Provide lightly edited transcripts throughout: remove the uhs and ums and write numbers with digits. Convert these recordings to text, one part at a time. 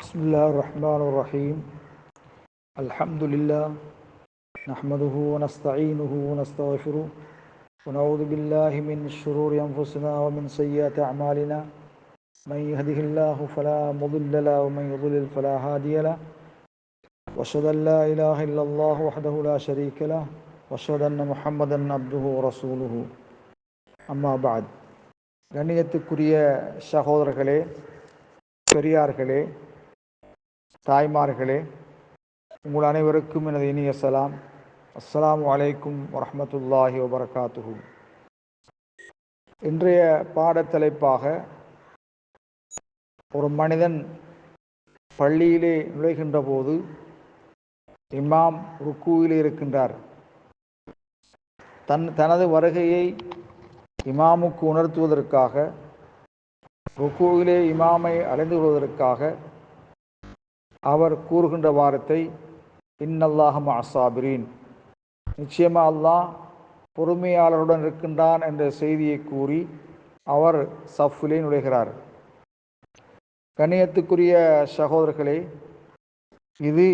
بسم الله الرحمن الرحيم الحمد لله نحمده ونستعينه ونستغفره ونعوذ بالله من شرور أنفسنا ومن سيئات أعمالنا من يهده الله فلا مضل له ومن يضلل فلا هادي له وأشهد أن لا إله إلا الله وحده لا شريك له وأشهد أن محمدا عبده ورسوله أما بعد கண்ணியத்துக்குரிய சகோதரர்களே, பெரியார்களே, தாய்மார்களே, உங்கள் அனைவருக்கும் எனது இனிய சலாம். அஸ்ஸலாமு அலைக்கும் வரஹ்மத்துல்லாஹி வபரகாத்துஹு. இன்றைய பாடத்தலைப்பாக ஒரு மனிதன் பள்ளியிலே நுழைகின்ற போது இமாம் ருக்கூவிலே இருக்கின்றார். தனது வருகையை இமாமுக்கு உணர்த்துவதற்காக, ருக்கூவிலே இமாமை அடைந்து கொள்வதற்காக அவர் கூறுகின்ற வார்த்தை இன்னல்லாஹ மஅஸ்ஸாபிரீன், நிச்சயமா அல்லாஹ் பொறுமையாளருடன் இருக்கின்றான் என்ற செய்தியை கூறி அவர் சஃபிலே நுழைகிறார். கண்ணியத்துக்குரிய சகோதரர்களே, இது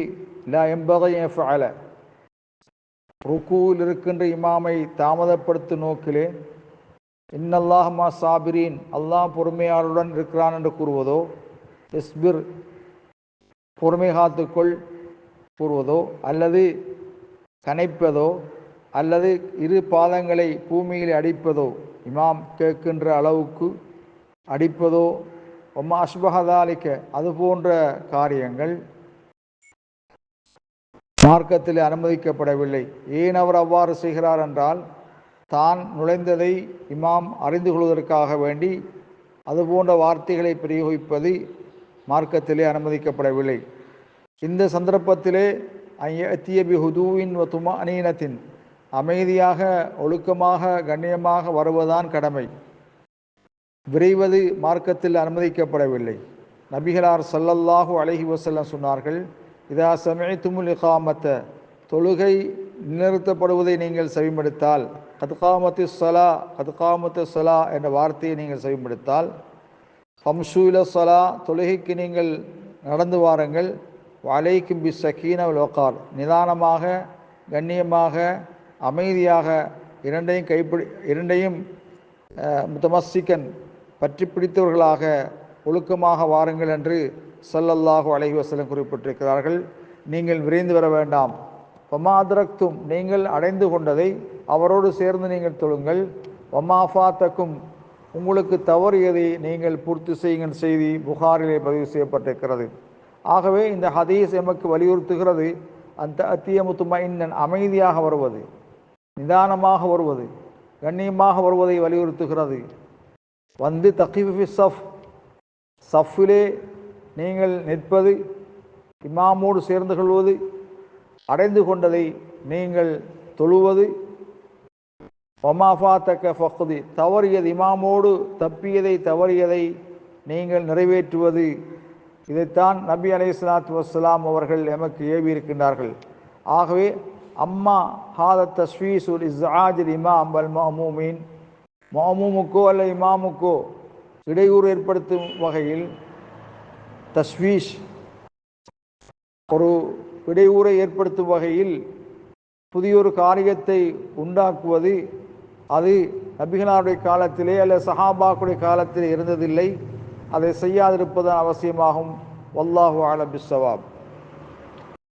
லா யம்பகி அன் யஃஅல, ருக்கூவில் இருக்கின்ற இமாமை தாமதப்படுத்தும் நோக்கிலே இன்னல்லாஹ மஅஸ்ஸாபிரீன், அல்லாஹ் பொறுமையாளருடன் இருக்கிறான் என்று கூறுவதோ, இஸ்பிர் பொறுமை காத்துக்கொள் கூறுவதோ, அல்லது கனைப்பதோ, அல்லது இரு பாதங்களை பூமியில் அடிப்பதோ, இமாம் கேட்கின்ற அளவுக்கு அடிப்பதோ, ஒம்மா அஷ்பஹதாலிக்க, அது போன்ற காரியங்கள் மார்க்கத்தில் அனுமதிக்கப்படவில்லை. ஏன் அவர் அவ்வாறு செய்கிறார் என்றால், தான் நுழைந்ததை இமாம் அறிந்து கொள்வதற்காக வேண்டி அதுபோன்ற வார்த்தைகளை பிரயோகிப்பது மார்க்கத்திலே அனுமதிக்கப்படவில்லை. இந்த சந்தர்ப்பத்திலே ஐயத்திய பிஹுதூவின் வ துமஅனீனத்தின், அமைதியாக, ஒழுக்கமாக, கண்ணியமாக வருவதுதான் கடமை. விரைவது மார்க்கத்தில் அனுமதிக்கப்படவில்லை. நபிகளார் ஸல்லல்லாஹு அலைஹி வஸல்லம் சொன்னார்கள், இதா சமிஅதுமுல் இகாமத்த, தொழுகை நிறுத்தப்படுவதை நீங்கள் செவிமடுத்தால், கத்காமத்திஸ் ஸலா என்ற வார்த்தையை நீங்கள் செவிமடுத்தால், ஃபம்ஷு இல ஸலா, தொழுகைக்கு நீங்கள் நடந்து வாருங்கள், வலைக்கும் பி ஸகீன வல் வகார், நிதானமாக, கண்ணியமாக, அமைதியாக, இரண்டையும் முத்தமஸ்ஸிகன், பற்றி பிடித்தவர்களாக, ஒழுக்கமாக வாருங்கள் என்று ஸல்லல்லாஹு அலைஹி வஸல்லம் குறிப்பிட்டிருக்கிறார்கள். நீங்கள் விரைந்து வர வேண்டாம். வமா அத்ரக்தும், நீங்கள் அடைந்து கொண்டதை அவரோடு சேர்ந்து நீங்கள் தொழுங்கள். வமா ஃபாத்தக்கும், உங்களுக்கு தவறியதை நீங்கள் பூர்த்தி செய்யுங்கள் செய்தி புகாரிலே பதிவு செய்யப்பட்டிருக்கிறது. ஆகவே இந்த ஹதீஸ் எமக்கு வலியுறுத்துகிறது, அந்த அத்திய முத்துமைன்னன், அமைதியாக வருவது, நிதானமாக வருவது, கண்ணியமாக வருவதை வலியுறுத்துகிறது. வந்து தகீஃபி சஃப், சஃபிலே நீங்கள் நிற்பது, இமாமோடு சேர்ந்து கொள்வது, அடைந்து கொண்டதை நீங்கள் தொழுவது, ஒமாஃபாத்தக்க ஃபக்தி, தவறியது, இமாமோடு தவறியதை நீங்கள் நிறைவேற்றுவது. இதைத்தான் நபி அலைஹிஸ்ஸலாத்து வஸ்ஸலாம் அவர்கள் எமக்கு ஏவி இருக்கின்றார்கள். ஆகவே அம்மா ஹாதத் தஸ்வீசுல் இஸ்ஆஜில் இமாம் வல் மஅமூமின், மஅமூமுக்கோ அல்ல இமாமுக்கோ இடையூறு ஏற்படுத்தும் வகையில் தஸ்வீஷ், ஒரு இடையூறை ஏற்படுத்தும் வகையில் புதியொரு காரியத்தை உண்டாக்குவது, அது நபிகளாருடைய காலத்திலே அல்ல சஹாபாக்குடைய காலத்திலே இருந்ததில்லை. அதை செய்யாதிருப்பது அவசியமாகும். வல்லாஹு அலம் பிஸ்ஸவாப்.